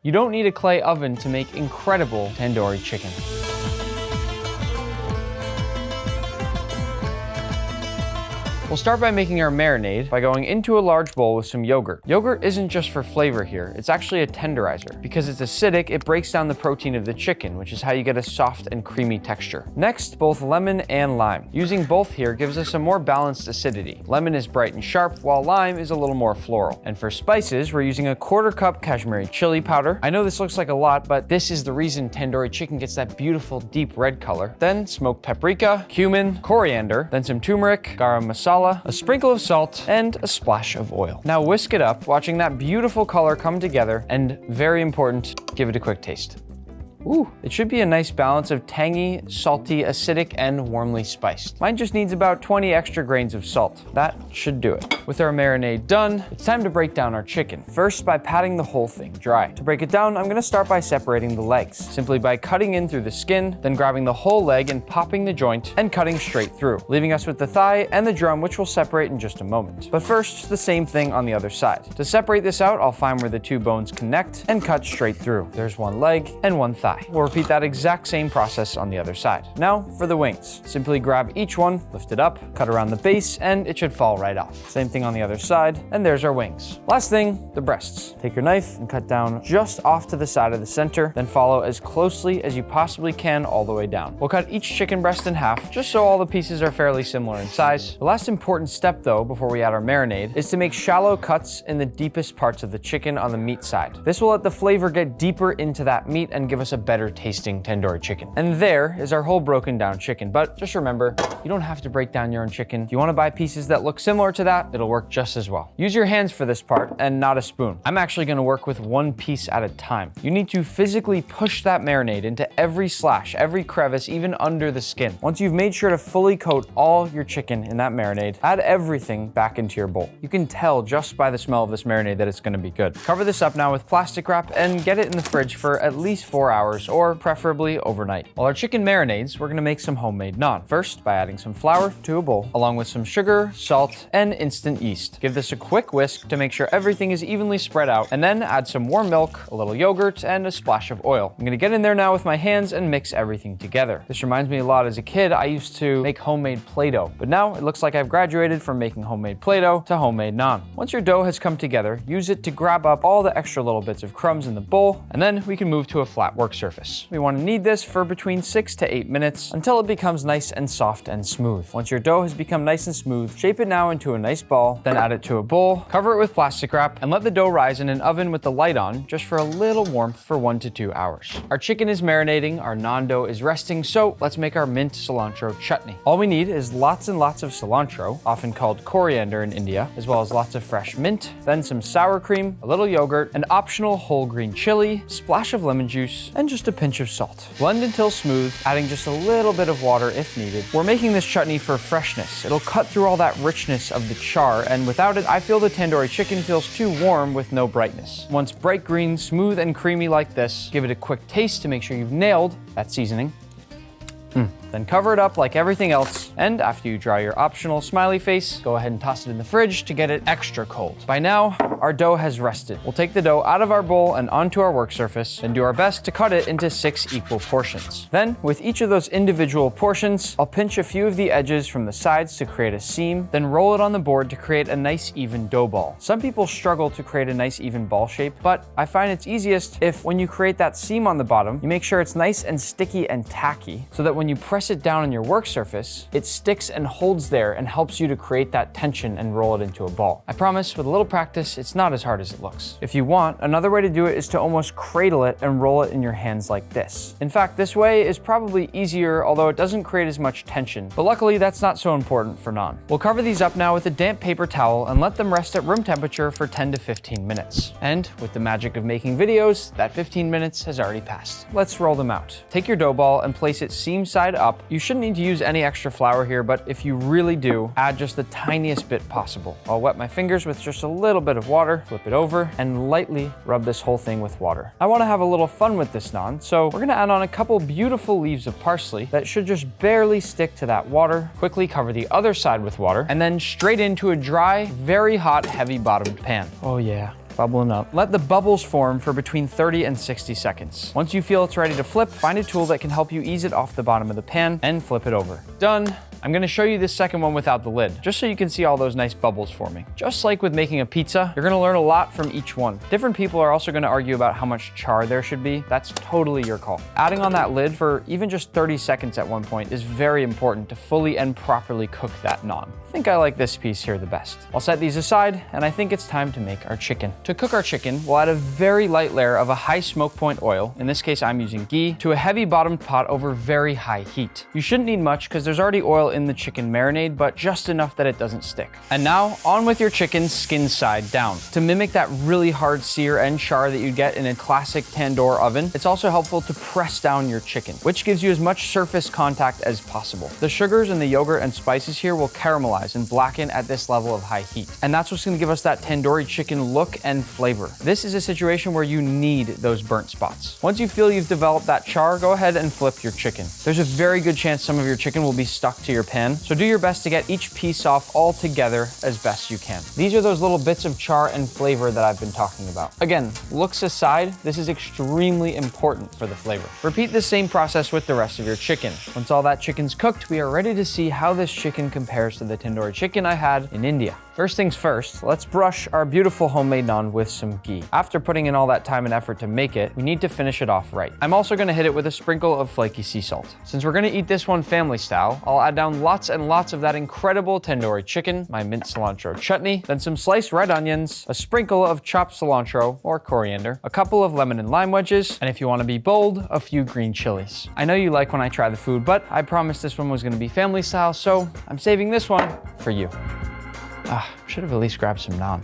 You don't need a clay oven to make incredible tandoori chicken. We'll start by making our marinade by going into a large bowl with some yogurt. Yogurt isn't just for flavor here, it's actually a tenderizer. Because it's acidic, it breaks down the protein of the chicken, which is how you get a soft and creamy texture. Next, both lemon and lime. Using both here gives us a more balanced acidity. Lemon is bright and sharp, while lime is a little more floral. And for spices, we're using a 1/4 cup Kashmiri chili powder. I know this looks like a lot, but this is the reason tandoori chicken gets that beautiful deep red color. Then smoked paprika, cumin, coriander, then some turmeric, garam masala, a sprinkle of salt, and a splash of oil. Now whisk it up, watching that beautiful color come together, and very important, give it a quick taste. Ooh, it should be a nice balance of tangy, salty, acidic, and warmly spiced. Mine just needs about 20 extra grains of salt. That should do it. With our marinade done, it's time to break down our chicken. First, by patting the whole thing dry. To break it down, I'm gonna start by separating the legs, simply by cutting in through the skin, then grabbing the whole leg and popping the joint and cutting straight through, leaving us with the thigh and the drum, which we'll separate in just a moment. But first, the same thing on the other side. To separate this out, I'll find where the two bones connect and cut straight through. There's one leg and one thigh. We'll repeat that exact same process on the other side. Now for the wings. Simply grab each one, lift it up, cut around the base, and it should fall right off. Same thing on the other side, and there's our wings. Last thing, the breasts. Take your knife and cut down just off to the side of the center, then follow as closely as you possibly can all the way down. We'll cut each chicken breast in half, just so all the pieces are fairly similar in size. The last important step though, before we add our marinade, is to make shallow cuts in the deepest parts of the chicken on the meat side. This will let the flavor get deeper into that meat and give us a better tasting tandoori chicken. And there is our whole broken down chicken. But just remember, you don't have to break down your own chicken. If you want to buy pieces that look similar to that, it'll work just as well. Use your hands for this part and not a spoon. I'm actually going to work with one piece at a time. You need to physically push that marinade into every slash, every crevice, even under the skin. Once you've made sure to fully coat all your chicken in that marinade, add everything back into your bowl. You can tell just by the smell of this marinade that it's going to be good. Cover this up now with plastic wrap and get it in the fridge for at least 4 hours, or preferably overnight. While our chicken marinades, we're gonna make some homemade naan. First, by adding some flour to a bowl, along with some sugar, salt, and instant yeast. Give this a quick whisk to make sure everything is evenly spread out, and then add some warm milk, a little yogurt, and a splash of oil. I'm gonna get in there now with my hands and mix everything together. This reminds me a lot. As a kid, I used to make homemade Play-Doh, but now it looks like I've graduated from making homemade Play-Doh to homemade naan. Once your dough has come together, use it to grab up all the extra little bits of crumbs in the bowl, and then we can move to a flat work surface. We want to knead this for between 6 to 8 minutes until it becomes nice and soft and smooth. Once your dough has become nice and smooth, shape it now into a nice ball, then add it to a bowl, cover it with plastic wrap, and let the dough rise in an oven with the light on just for a little warmth for 1 to 2 hours. Our chicken is marinating, our naan dough is resting, so let's make our mint cilantro chutney. All we need is lots and lots of cilantro, often called coriander in India, as well as lots of fresh mint, then some sour cream, a little yogurt, an optional whole green chili, splash of lemon juice, and just a pinch of salt. Blend until smooth, adding just a little bit of water if needed. We're making this chutney for freshness. It'll cut through all that richness of the char, and without it, I feel the tandoori chicken feels too warm with no brightness. Once bright green, smooth, and creamy like this, give it a quick taste to make sure you've nailed that seasoning. Then cover it up like everything else, and after you dry your optional smiley face, go ahead and toss it in the fridge to get it extra cold. By now, our dough has rested. We'll take the dough out of our bowl and onto our work surface, and do our best to cut it into 6 equal portions. Then, with each of those individual portions, I'll pinch a few of the edges from the sides to create a seam, then roll it on the board to create a nice even dough ball. Some people struggle to create a nice even ball shape, but I find it's easiest if, when you create that seam on the bottom, you make sure it's nice and sticky and tacky, so that when you press it down on your work surface, it sticks and holds there and helps you to create that tension and roll it into a ball. I promise, with a little practice, it's not as hard as it looks. If you want, another way to do it is to almost cradle it and roll it in your hands like this. In fact, this way is probably easier, although it doesn't create as much tension. But luckily, that's not so important for naan. We'll cover these up now with a damp paper towel and let them rest at room temperature for 10 to 15 minutes. And with the magic of making videos, that 15 minutes has already passed. Let's roll them out. Take your dough ball and place it seam side up. You shouldn't need to use any extra flour here, but if you really do, add just the tiniest bit possible. I'll wet my fingers with just a little bit of water, flip it over, and lightly rub this whole thing with water. I want to have a little fun with this naan, so we're gonna add on a couple beautiful leaves of parsley that should just barely stick to that water. Quickly cover the other side with water, and then straight into a dry, very hot, heavy bottomed pan. Oh yeah. bubbling up. Let the bubbles form for between 30 and 60 seconds. Once you feel it's ready to flip, find a tool that can help you ease it off the bottom of the pan and flip it over. Done. I'm gonna show you this second one without the lid, just so you can see all those nice bubbles forming. Just like with making a pizza, you're gonna learn a lot from each one. Different people are also gonna argue about how much char there should be. That's totally your call. Adding on that lid for even just 30 seconds at one point is very important to fully and properly cook that naan. I think I like this piece here the best. I'll set these aside, and I think it's time to make our chicken. To cook our chicken, we'll add a very light layer of a high smoke point oil, in this case I'm using ghee, to a heavy bottomed pot over very high heat. You shouldn't need much because there's already oil in the chicken marinade, but just enough that it doesn't stick. And now, on with your chicken skin side down. To mimic that really hard sear and char that you'd get in a classic tandoor oven, it's also helpful to press down your chicken, which gives you as much surface contact as possible. The sugars and the yogurt and spices here will caramelize and blacken at this level of high heat. And that's what's gonna give us that tandoori chicken look and flavor. This is a situation where you need those burnt spots. Once you feel you've developed that char, go ahead and flip your chicken. There's a very good chance some of your chicken will be stuck to your pan, so do your best to get each piece off all together as best you can. These are those little bits of char and flavor that I've been talking about. Again, looks aside, this is extremely important for the flavor. Repeat the same process with the rest of your chicken. Once all that chicken's cooked, we are ready to see how this chicken compares to the tandoori chicken I had in India. First things first, let's brush our beautiful homemade naan with some ghee. After putting in all that time and effort to make it, we need to finish it off right. I'm also gonna hit it with a sprinkle of flaky sea salt. Since we're gonna eat this one family style, I'll add down lots and lots of that incredible tandoori chicken, my mint cilantro chutney, then some sliced red onions, a sprinkle of chopped cilantro or coriander, a couple of lemon and lime wedges, and if you wanna be bold, a few green chilies. I know you like when I try the food, but I promised this one was gonna be family style, so I'm saving this one for you. Should have at least grabbed some naan.